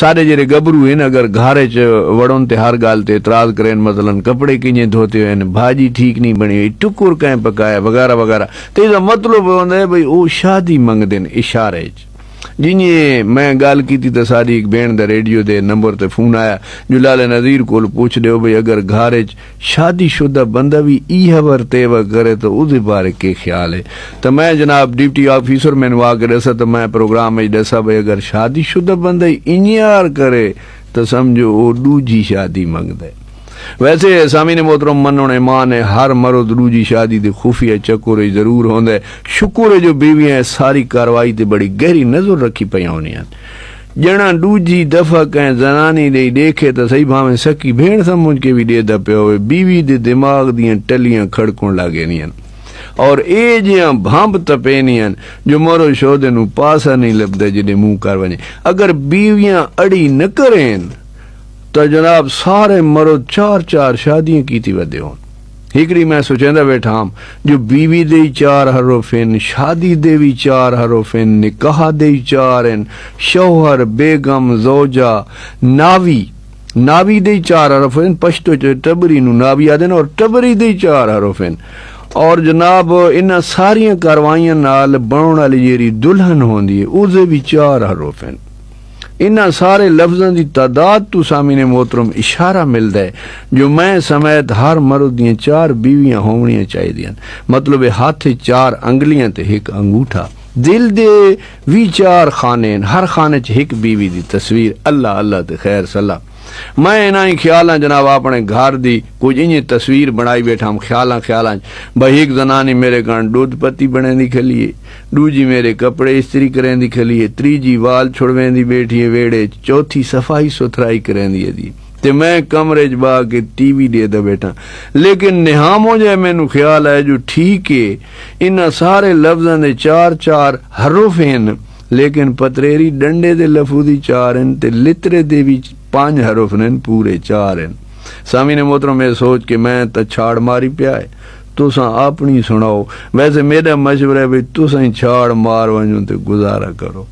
سارے جڑے گبرو ہیں اگر گھارے چ وڑن تے ہر گال تے اعتراض کریں مثلا کپڑے کیجیں دھوتے ہوئے بھاجی ٹھیک نہیں بنی ہوئی ٹکر کہیں پکایا وغیرہ وغیرہ تے اس مطلب ہوندا ہے بھئی او شادی منگدے نے اشارے چ جی میں گال کی تو ساری ایک بین دا ریڈیو دے نمبر تے فون آیا جو لال نظیر کو پوچھ دیو بھئی اگر گھارے شادی شدہ بندہ بھی ایہ ورتیوہ کرے تو اس بارے کے خیال ہے تو میں جناب ڈپٹی آفیسر میں نوا کے رسا تو میں پروگرام میں دسا بھئی اگر شادی شدہ بندہ انیار کرے تو سمجھو وہ دوجی شادی منگ دے ویسے سامعین محترم منن ایمان ہے ہر مرد روجی شادی دے خفیہ چکر ضرور ہوندا ہے شکر ہے جو بیویاں ساری کاروائی تے بڑی گہری نظر رکھی پئی ہونیاں جنا دوجی دفعہ کہیں زنانی دے دیکھے تو صحیح بھاویں سکی بھیڑ سمجھ کے بھی دے دا پیا ہوئے بیوی دے دماغ دیاں ٹلیاں کھڑکن لگے نیاں اور اے جیاں بھامب تپینیاں جو مرو شودے نو پاسا نہیں لبدا جڑے منہ کر ونے اگر بیویاں اڑی نہ کریں تو جناب سارے مرد چار چار شادیاں کی تھی ودے ہون ہکڑی میں سوچیندہ بیٹھا ہم جو بیوی دے 4 حروف ہیں شادی دے بھی 4 حروف ہیں نکاح دے 4 ہیں شوہر بیگم زوجہ ناوی دے 4 حروف ہیں پشتو ٹبری نو ناوی آدھیں اور ٹبری دے 4 حروف ہیں اور جناب انہاں ساریاں کاروائیاں نال بنون والی جیری دلہن ہوندی ہے اسے بھی 4 حروف ہیں انہاں سارے لفظاں دی تعداد تو سامعین محترم اشارہ ملدا ہے جو میں سمیت ہر مرد دیاں 4 بیویاں ہونیاں چاہیے مطلب ہاتھ 4 انگلیاں تے ایک انگوٹھا دل دے وی 4 خانے ہر خانے چ ایک بیوی دی تصویر اللہ اللہ تے خیر صلاح میں انہاں خیالاں جناب اپنے گھر دی کچھ انہیں تصویر بنائی بیٹھا ہم خیالاں بھائی ایک زنانی میرے کان دودھ پتی بنے دی کھلیے دوجی میرے کپڑے استری کریں دی کھلیے تریجی وال چھڑویں دی بیٹھی ہے ویڑے چوتھی صفائی ستھرائی کریں دی تے میں کمرے چ با کے ٹی وی دے دا بیٹھا لیکن نہام ہو جائے میں نو خیال ہے جو ٹھیک ہے انہاں سارے لفظاں دے 4 حروف ہیں لیکن پتریری ڈنڈے دے لفظی 4 ہیں تے لترے دے بھی 5 حروف ہیں پورے 4 ہیں سامعین محترم میں سوچ کے میں تا چھاڑ ماری پیا ہے تساں اپنی سناؤ ویسے میرا مشورہ ہے بھئی تساں چھاڑ مار ونجو تے گزارا کرو